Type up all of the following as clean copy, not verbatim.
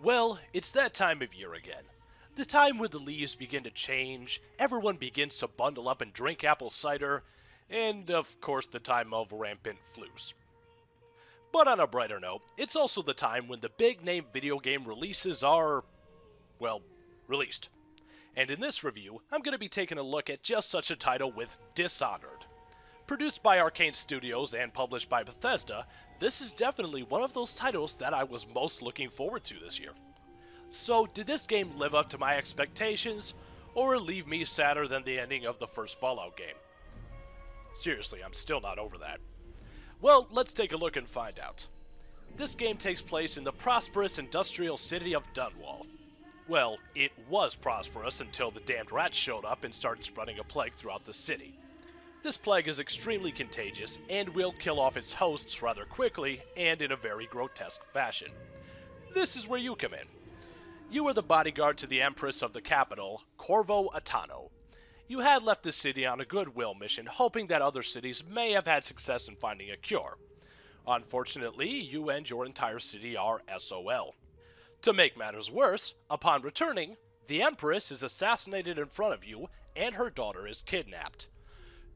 Well, it's that time of year again. The time when the leaves begin to change, everyone begins to bundle up and drink apple cider, and of course the time of rampant flus. But on a brighter note, it's also the time when the big name video game releases are, well, released. And in this review, I'm going to be taking a look at just such a title with Dishonored. Produced by Arcane Studios and published by Bethesda, this is definitely one of those titles that I was most looking forward to this year. So, did this game live up to my expectations, or leave me sadder than the ending of the first Fallout game? Seriously, I'm still not over that. Well, let's take a look and find out. This game takes place in the prosperous industrial city of Dunwall. Well, it was prosperous until the damned rats showed up and started spreading a plague throughout the city. This plague is extremely contagious and will kill off its hosts rather quickly and in a very grotesque fashion. This is where you come in. You are the bodyguard to the Empress of the capital, Corvo Attano. You had left the city on a goodwill mission, hoping that other cities may have had success in finding a cure. Unfortunately, you and your entire city are SOL. To make matters worse, upon returning, the Empress is assassinated in front of you and her daughter is kidnapped.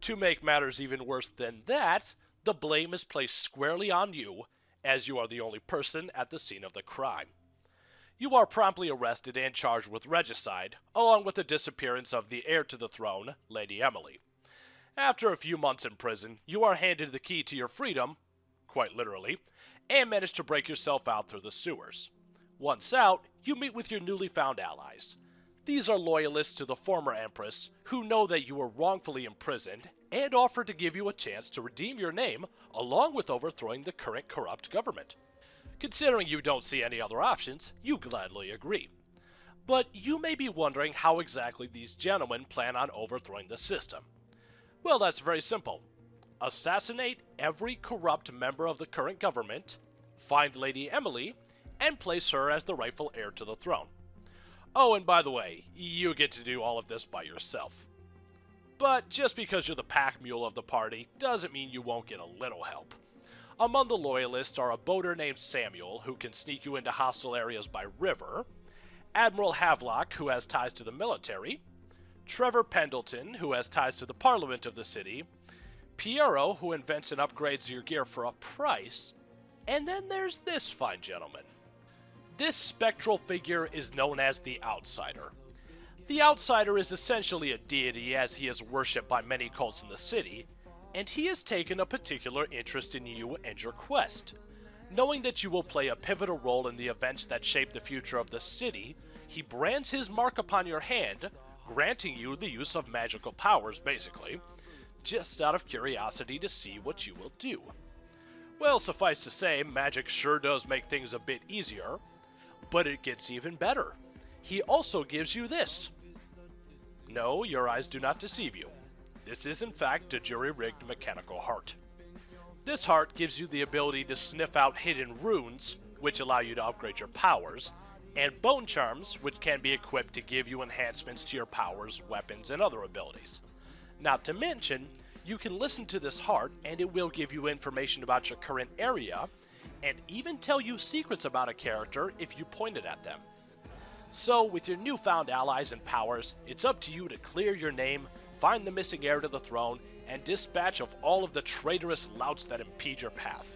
To make matters even worse than that, the blame is placed squarely on you, as you are the only person at the scene of the crime. You are promptly arrested and charged with regicide, along with the disappearance of the heir to the throne, Lady Emily. After a few months in prison, you are handed the key to your freedom, quite literally, and manage to break yourself out through the sewers. Once out, you meet with your newly found allies. These are loyalists to the former Empress, who know that you were wrongfully imprisoned, and offer to give you a chance to redeem your name, along with overthrowing the current corrupt government. Considering you don't see any other options, you gladly agree. But you may be wondering how exactly these gentlemen plan on overthrowing the system. Well, that's very simple. Assassinate every corrupt member of the current government, find Lady Emily, and place her as the rightful heir to the throne. Oh, and by the way, you get to do all of this by yourself. But just because you're the pack mule of the party doesn't mean you won't get a little help. Among the loyalists are a boater named Samuel, who can sneak you into hostile areas by river, Admiral Havelock, who has ties to the military, Trevor Pendleton, who has ties to the parliament of the city, Piero, who invents and upgrades your gear for a price, and then there's this fine gentleman. This spectral figure is known as the Outsider. The Outsider is essentially a deity, as he is worshipped by many cults in the city, and he has taken a particular interest in you and your quest. Knowing that you will play a pivotal role in the events that shape the future of the city, he brands his mark upon your hand, granting you the use of magical powers, basically, just out of curiosity to see what you will do. Well, suffice to say, magic sure does make things a bit easier, but it gets even better. He also gives you this. No, your eyes do not deceive you. This is in fact a jury-rigged mechanical heart. This heart gives you the ability to sniff out hidden runes, which allow you to upgrade your powers, and bone charms, which can be equipped to give you enhancements to your powers, weapons, and other abilities. Not to mention, you can listen to this heart and it will give you information about your current area, and even tell you secrets about a character if you pointed at them. So, with your newfound allies and powers, it's up to you to clear your name, find the missing heir to the throne, and dispatch of all of the traitorous louts that impede your path.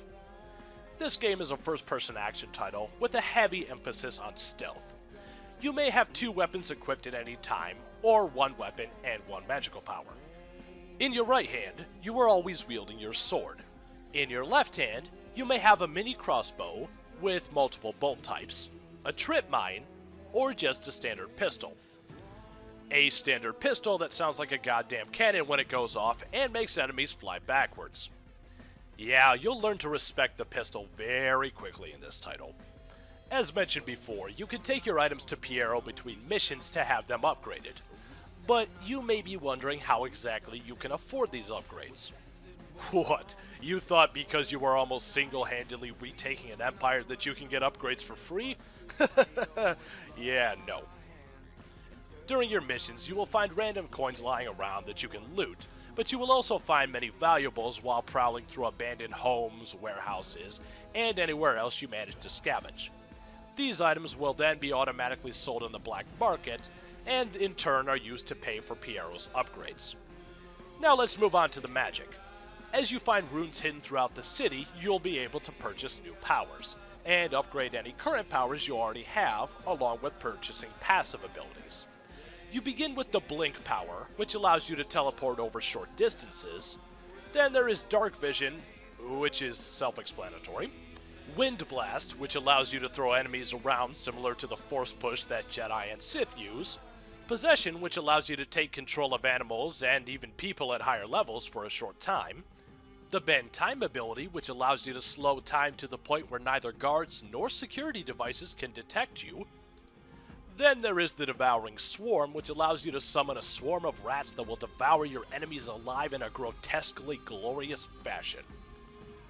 This game is a first-person action title with a heavy emphasis on stealth. You may have 2 weapons equipped at any time, or 1 weapon and 1 magical power. In your right hand, you are always wielding your sword. In your left hand, you may have a mini crossbow with multiple bolt types, a trip mine, or just a standard pistol. A standard pistol that sounds like a goddamn cannon when it goes off and makes enemies fly backwards. Yeah, you'll learn to respect the pistol very quickly in this title. As mentioned before, you can take your items to Piero between missions to have them upgraded. But you may be wondering how exactly you can afford these upgrades. What? You thought because you were almost single-handedly retaking an empire that you can get upgrades for free? Yeah, no. During your missions, you will find random coins lying around that you can loot, but you will also find many valuables while prowling through abandoned homes, warehouses, and anywhere else you manage to scavenge. These items will then be automatically sold on the black market, and in turn are used to pay for Piero's upgrades. Now let's move on to the magic. As you find runes hidden throughout the city, you'll be able to purchase new powers, and upgrade any current powers you already have, along with purchasing passive abilities. You begin with the Blink power, which allows you to teleport over short distances. Then there is Dark Vision, which is self-explanatory. Wind Blast, which allows you to throw enemies around similar to the Force Push that Jedi and Sith use. Possession, which allows you to take control of animals and even people at higher levels for a short time. The Bend Time ability, which allows you to slow time to the point where neither guards nor security devices can detect you. Then there is the Devouring Swarm, which allows you to summon a swarm of rats that will devour your enemies alive in a grotesquely glorious fashion.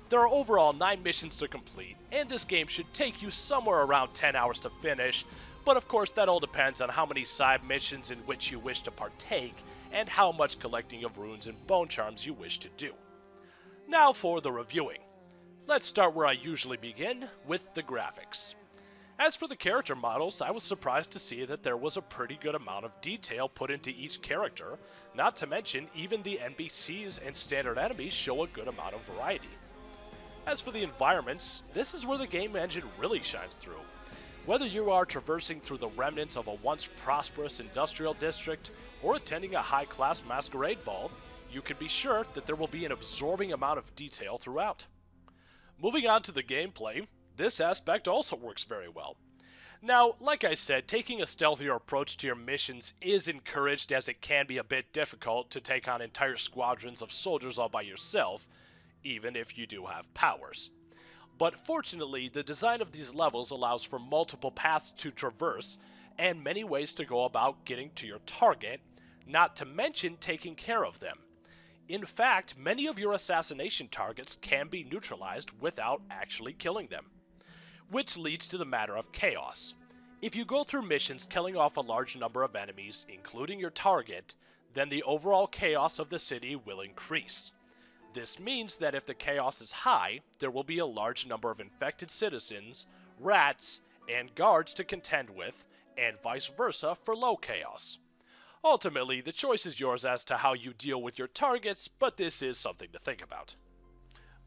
There are overall 9 missions to complete, and this game should take you somewhere around 10 hours to finish, but of course that all depends on how many side missions in which you wish to partake, and how much collecting of runes and bone charms you wish to do. Now for the reviewing. Let's start where I usually begin, with the graphics. As for the character models, I was surprised to see that there was a pretty good amount of detail put into each character, not to mention even the NPCs and standard enemies show a good amount of variety. As for the environments, this is where the game engine really shines through. Whether you are traversing through the remnants of a once prosperous industrial district or attending a high-class masquerade ball, you can be sure that there will be an absorbing amount of detail throughout. Moving on to the gameplay, this aspect also works very well. Now, like I said, taking a stealthier approach to your missions is encouraged, as it can be a bit difficult to take on entire squadrons of soldiers all by yourself, even if you do have powers. But fortunately, the design of these levels allows for multiple paths to traverse, and many ways to go about getting to your target, not to mention taking care of them. In fact, many of your assassination targets can be neutralized without actually killing them. Which leads to the matter of chaos. If you go through missions killing off a large number of enemies, including your target, then the overall chaos of the city will increase. This means that if the chaos is high, there will be a large number of infected citizens, rats, and guards to contend with, and vice versa for low chaos. Ultimately, the choice is yours as to how you deal with your targets, but this is something to think about.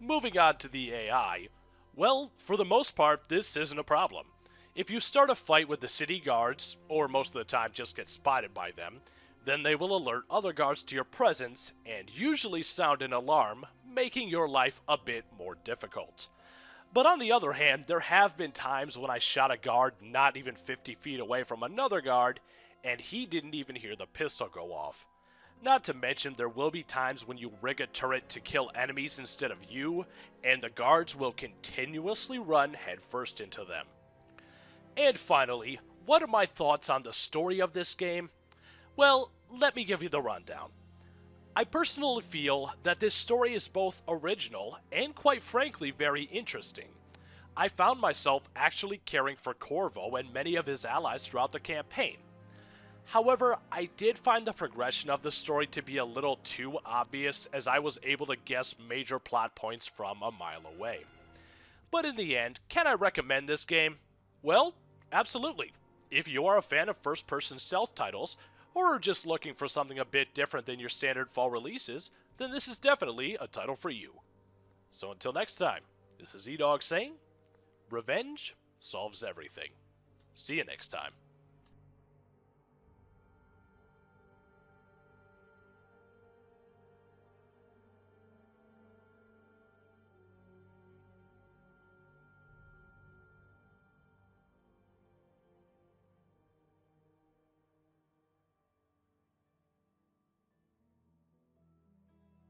Moving on to the AI, well, for the most part, this isn't a problem. If you start a fight with the city guards, or most of the time just get spotted by them, then they will alert other guards to your presence and usually sound an alarm, making your life a bit more difficult. But on the other hand, there have been times when I shot a guard not even 50 feet away from another guard, and he didn't even hear the pistol go off. Not to mention, there will be times when you rig a turret to kill enemies instead of you, and the guards will continuously run headfirst into them. And finally, what are my thoughts on the story of this game? Well, let me give you the rundown. I personally feel that this story is both original and, quite frankly, very interesting. I found myself actually caring for Corvo and many of his allies throughout the campaign. However, I did find the progression of the story to be a little too obvious, as I was able to guess major plot points from a mile away. But in the end, can I recommend this game? Well, absolutely. If you are a fan of first-person stealth titles, or are just looking for something a bit different than your standard fall releases, then this is definitely a title for you. So until next time, this is E-Dog saying, revenge solves everything. See you next time.